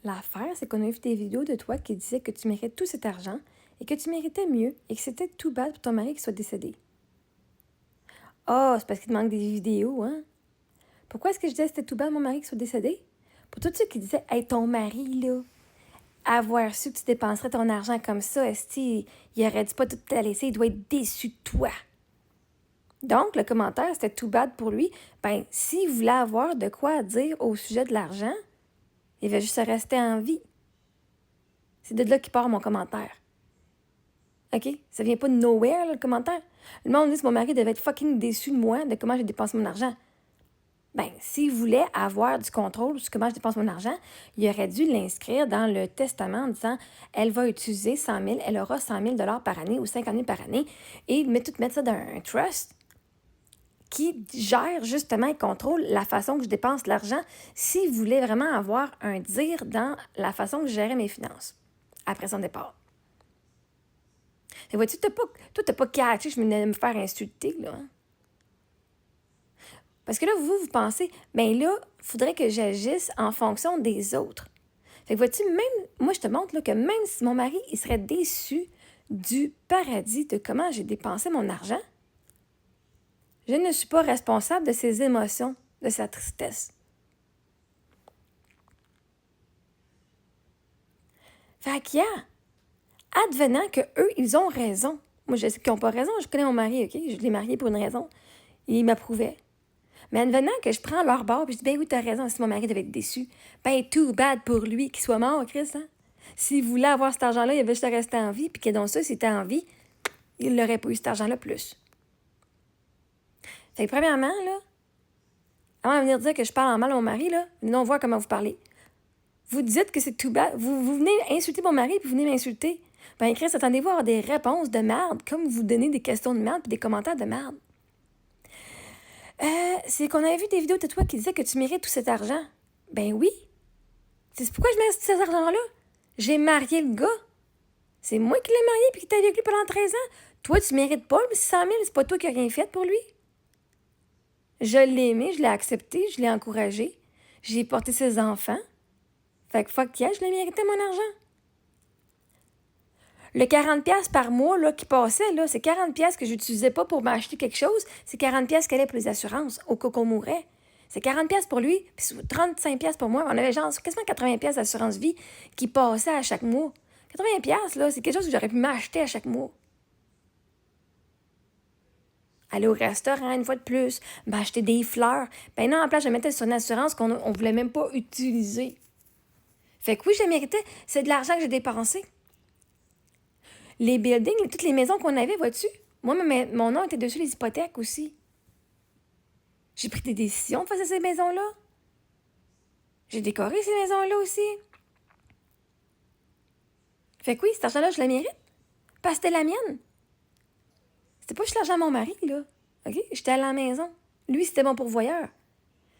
L'affaire, c'est qu'on a vu des vidéos de toi qui disaient que tu méritais tout cet argent et que tu méritais mieux et que c'était tout bad pour ton mari qui soit décédé. Oh, c'est parce qu'il te manque des vidéos, hein? Pourquoi est-ce que je disais que c'était tout bad mon mari qui soit décédé? Pour tous ceux qui disaient, hey, ton mari, là, avoir su que tu dépenserais ton argent comme ça, esti, il aurait dû pas tout te laisser, il doit être déçu de toi. Donc, le commentaire, c'était tout bad pour lui. Ben, s'il voulait avoir de quoi dire au sujet de l'argent, il va juste rester en vie. C'est de là qu'il part mon commentaire. OK? Ça vient pas de nowhere, là, le commentaire. Le monde dit que mon mari devait être fucking déçu de moi, de comment j'ai dépensé mon argent. Ben, s'il voulait avoir du contrôle sur comment je dépense mon argent, il aurait dû l'inscrire dans le testament en disant elle va utiliser 100 000, elle aura 100 000 par année ou 50 000 par année et tout mettre ça dans un trust qui gère justement et contrôle la façon que je dépense l'argent s'il voulait vraiment avoir un dire dans la façon que je gérais mes finances après son départ. Et vois-tu, toi, t'as pas catché, je venais de me faire insulter, là. Hein? Parce que là, vous pensez, bien là, il faudrait que j'agisse en fonction des autres. Fait que vois-tu, même, moi, je te montre là, que même si mon mari, il serait déçu du paradis de comment j'ai dépensé mon argent, je ne suis pas responsable de ses émotions, de sa tristesse. Fait qu'il y a, advenant qu'eux, ils ont raison. Moi, je sais qu'ils n'ont pas raison, je connais mon mari, OK? Je l'ai marié pour une raison. Il m'approuvait. Mais advenant que je prends leur bord et je dis, ben oui, t'as raison, si mon mari devait être déçu, ben too bad pour lui qu'il soit mort, Chris, hein? S'il voulait avoir cet argent-là, il avait juste à rester en vie, puis que donc ça, s'il était en vie, il n'aurait pas eu cet argent-là plus. Fait que premièrement, là, avant de venir dire que je parle en mal à mon mari, là, venez donc voir comment vous parlez. Vous dites que c'est too bad. Vous venez insulter mon mari, puis vous venez m'insulter. Ben Chris, attendez-vous à avoir des réponses de merde, comme vous donnez des questions de merde puis des commentaires de merde. C'est qu'on avait vu des vidéos de toi qui disaient que tu mérites tout cet argent. Ben oui. C'est pourquoi je mérite tout cet argent-là. J'ai marié le gars. C'est moi qui l'ai marié puis qui t'ai avec lui pendant 13 ans. Toi, tu mérites pas le 600 000. C'est pas toi qui as rien fait pour lui. Je l'ai aimé, je l'ai accepté, je l'ai encouragé. J'ai porté ses enfants. Fait que fuck yeah, je l'ai mérité mon argent. Le 40$ par mois là, qui passait, là, c'est 40$ que j'utilisais pas pour m'acheter quelque chose. C'est 40$ qu'elle est pour les assurances, au cas qu'on mourrait. C'est 40$ pour lui, puis 35$ pour moi. On avait genre quasiment 80$ d'assurance vie qui passait à chaque mois. 80$, là, c'est quelque chose que j'aurais pu m'acheter à chaque mois. Aller au restaurant une fois de plus, m'acheter des fleurs. Ben non, en place, je mettais sur une assurance qu'on ne voulait même pas utiliser. Fait que oui, je le méritais. C'est de l'argent que j'ai dépensé. Les buildings, toutes les maisons qu'on avait, vois-tu? Moi, mon nom était dessus les hypothèques aussi. J'ai pris des décisions face à ces maisons-là. J'ai décoré ces maisons-là aussi. Fait que oui, cet argent-là, je le mérite. Parce que c'était la mienne. C'était pas juste l'argent de mon mari, là. OK? J'étais à la maison. Lui, c'était mon pourvoyeur.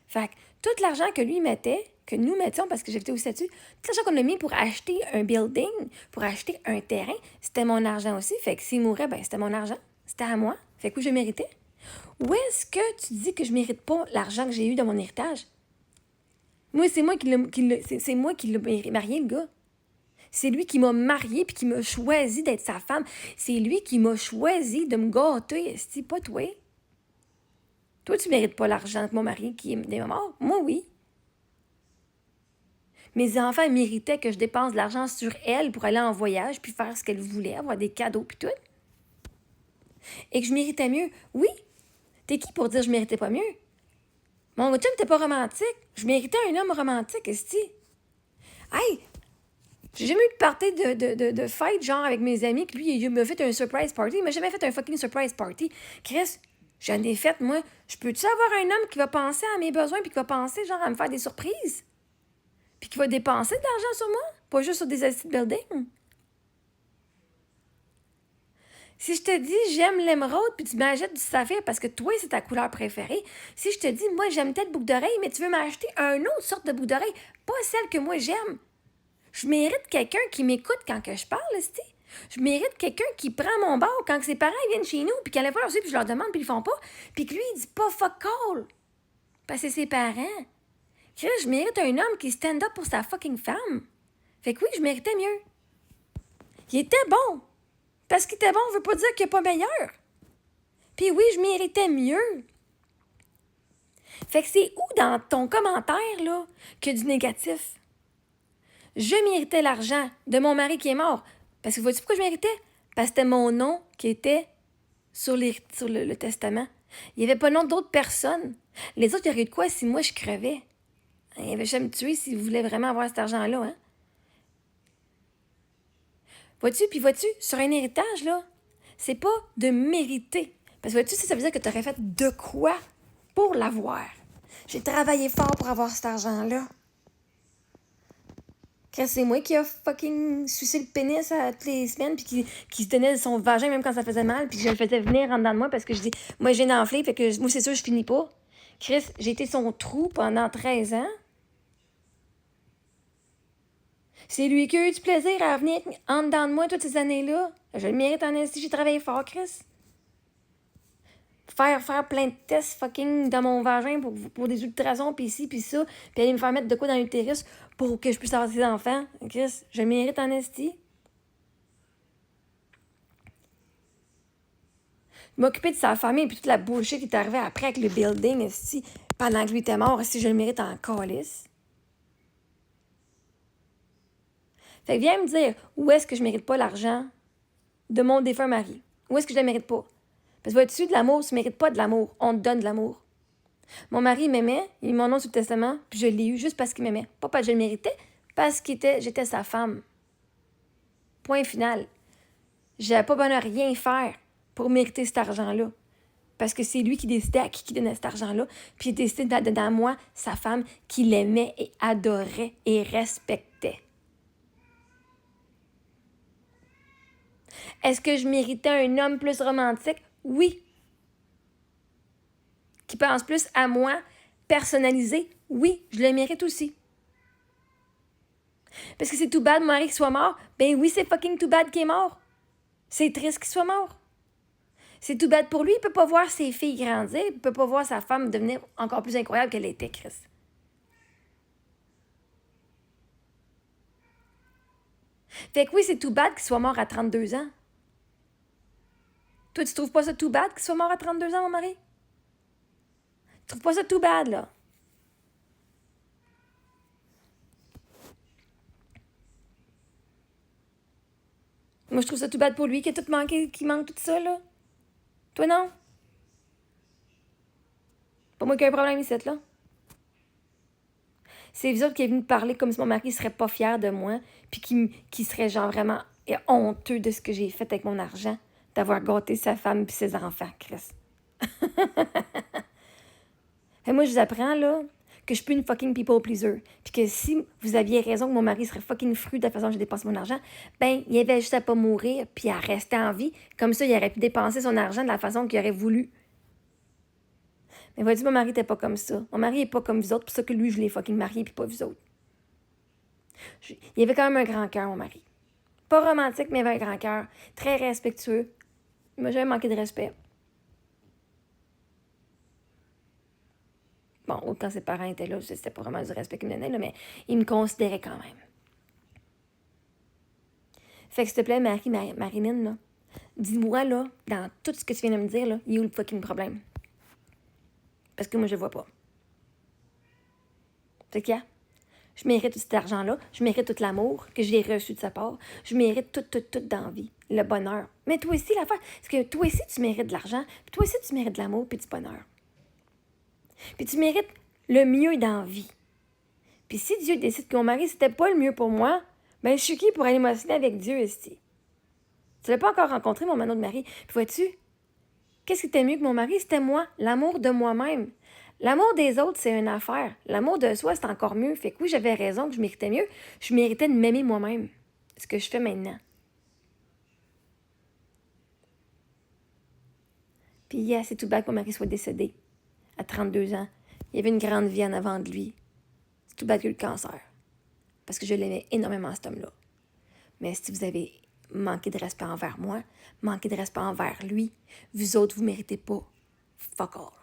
Fait que tout l'argent que lui mettait, que nous mettions, parce que j'étais aussi là-dessus, tout l'argent qu'on a mis pour acheter un building, pour acheter un terrain, c'était mon argent aussi. Fait que s'il mourait, ben c'était mon argent. C'était à moi. Fait que oui, je méritais. Où est-ce que tu dis que je mérite pas l'argent que j'ai eu dans mon héritage? Moi, c'est moi qui l'ai marié, le gars. C'est lui qui m'a marié puis qui m'a choisi d'être sa femme. C'est lui qui m'a choisi de me gâter, c'est pas toi. Toi, tu mérites pas l'argent de mon mari qui est mort. Moi, oui. Mes enfants méritaient que je dépense de l'argent sur elle pour aller en voyage puis faire ce qu'elle voulait, avoir des cadeaux puis tout. Et que je méritais mieux. Oui. T'es qui pour dire que je méritais pas mieux? Mon chum t'es pas romantique. Je méritais un homme romantique, esti. Hey, j'ai jamais eu de party de fête, genre, avec mes amis, que lui, il m'a fait un surprise party. Il m'a jamais fait un fucking surprise party. Chris, j'en ai fait, moi. Je peux-tu avoir un homme qui va penser à mes besoins puis qui va penser, genre, à me faire des surprises? Puis qui va dépenser de l'argent sur moi? Pas juste sur des assets de building? Si je te dis j'aime l'émeraude puis tu m'achètes du saphir parce que toi, c'est ta couleur préférée. Si je te dis, moi, j'aime telle boucle d'oreille, mais tu veux m'acheter une autre sorte de boucle d'oreille, pas celle que moi j'aime. Je mérite quelqu'un qui m'écoute quand que je parle, c'ti. Je mérite quelqu'un qui prend mon bord quand ses parents viennent chez nous puis qu'elle les voir aussi puis je leur demande puis ils font pas. Puis que lui, il dit pas fuck all. Parce que c'est ses parents. Chris, je mérite un homme qui stand up pour sa fucking femme. Fait que oui, je méritais mieux. Il était bon. Parce qu'il était bon, on veut pas dire qu'il n'est pas meilleur. Puis oui, je méritais mieux. Fait que c'est où dans ton commentaire, là, qu'il y a du négatif? Je méritais l'argent de mon mari qui est mort. Parce que vois-tu pourquoi je méritais? Parce que c'était mon nom qui était sur le testament. Il n'y avait pas le nom d'autres personnes. Les autres, il y aurait eu de quoi si moi je crevais? Il avait jamais tué s'il voulait vraiment avoir cet argent-là, hein? Vois-tu, sur un héritage, là, c'est pas de mériter. Parce que vois-tu, ça veut dire que tu aurais fait de quoi pour l'avoir. J'ai travaillé fort pour avoir cet argent-là. C'est moi qui a fucking sucé le pénis à toutes les semaines, puis qui se tenait son vagin même quand ça faisait mal, puis que je le faisais venir en dedans de moi parce que je dis, moi j'ai enflé, fait que moi c'est sûr je finis pas. Chris, j'ai été son trou pendant 13 ans. C'est lui qui a eu du plaisir à venir en dedans de moi toutes ces années-là. Je le mérite en ainsi, j'ai travaillé fort, Chris. Faire plein de tests fucking dans mon vagin pour des ultrasons, puis ici, puis ça, puis aller me faire mettre de quoi dans l'utérus pour que je puisse avoir des enfants. Chris, je le mérite en esti. M'occuper de sa famille, puis toute la bullshit qui est arrivée après avec le building, esti, pendant que lui était mort, si je le mérite en calice. Fait que viens me dire, où est-ce que je mérite pas l'argent de mon défunt mari? Où est-ce que je le mérite pas? Parce que vois-tu, de l'amour, tu mérites pas de l'amour. On te donne de l'amour. Mon mari m'aimait, il m'a nom sur le testament, puis je l'ai eu juste parce qu'il m'aimait. Pas parce que je le méritais, parce que j'étais sa femme. Point final. J'avais pas besoin de rien faire pour mériter cet argent-là. Parce que c'est lui qui décidait à qui donnait cet argent-là, puis il décidait de donner à moi, sa femme, qui l'aimait et adorait et respectait. Est-ce que je méritais un homme plus romantique? Oui. Qui pense plus à moi, personnalisé? Oui, je le mérite aussi. Parce que c'est tout bad, mon mari, qu'il soit mort. Ben oui, c'est fucking tout bad qu'il est mort. C'est triste qu'il soit mort. C'est tout bad pour lui. Il peut pas voir ses filles grandir. Il peut pas voir sa femme devenir encore plus incroyable qu'elle était, Chris. Fait que oui, c'est tout bad qu'il soit mort à 32 ans. Toi, tu trouves pas ça tout bad qu'il soit mort à 32 ans, mon mari? Tu trouves pas ça tout bad, là? Moi, je trouve ça tout bad pour lui, qu'il manque tout ça, là. Toi, non? Pas moi qui ai un problème ici, là. C'est vous autres qui est venu parler comme si mon mari serait pas fier de moi, puis qui serait genre vraiment honteux de ce que j'ai fait avec mon argent, d'avoir gâté sa femme puis ses enfants, Chris. Et moi, je vous apprends, là, que je suis plus une fucking people pleaser. Puis que si vous aviez raison que mon mari serait fucking fru de la façon dont je dépense mon argent, ben, il avait juste à pas mourir puis à rester en vie. Comme ça, il aurait pu dépenser son argent de la façon qu'il aurait voulu. Mais voyez, mon mari n'était pas comme ça. Mon mari n'est pas comme vous autres, pour ça que lui, je l'ai fucking marié puis pas vous autres. Il avait quand même un grand cœur, mon mari. Pas romantique, mais il avait un grand cœur. Très respectueux. Il m'a jamais manqué de respect. Bon, quand ses parents étaient là, c'était pas vraiment du respect qu'il me donnait, là, mais il me considérait quand même. Fait que s'il te plaît, Marinine, là, dis-moi, là, dans tout ce que tu viens de me dire, là, il est où le fucking problème? Parce que moi, je le vois pas. Fait qu'il y a, je mérite tout cet argent-là, je mérite tout l'amour que j'ai reçu de sa part, je mérite tout d'envie, le bonheur. Mais toi aussi, l'affaire, c'est que toi aussi, tu mérites de l'argent, puis toi aussi, tu mérites de l'amour puis du bonheur. Puis tu mérites le mieux dans la vie. Puis si Dieu décide que mon mari, c'était pas le mieux pour moi, ben je suis qui pour aller m'assiner avec Dieu, esti? Tu l'as pas encore rencontré, mon mano de mari. Puis vois-tu, qu'est-ce qui était mieux que mon mari? C'était moi, l'amour de moi-même. L'amour des autres, c'est une affaire. L'amour de soi, c'est encore mieux. Fait que oui, j'avais raison que je méritais mieux. Je méritais de m'aimer moi-même. Ce que je fais maintenant. Puis yeah, c'est tout bas que mon mari soit décédé. À 32 ans. Il y avait une grande vie en avant de lui. C'est tout bas que le cancer. Parce que je l'aimais énormément, cet homme-là. Mais si vous avez manqué de respect envers moi, manqué de respect envers lui, vous autres, vous méritez pas. Fuck all.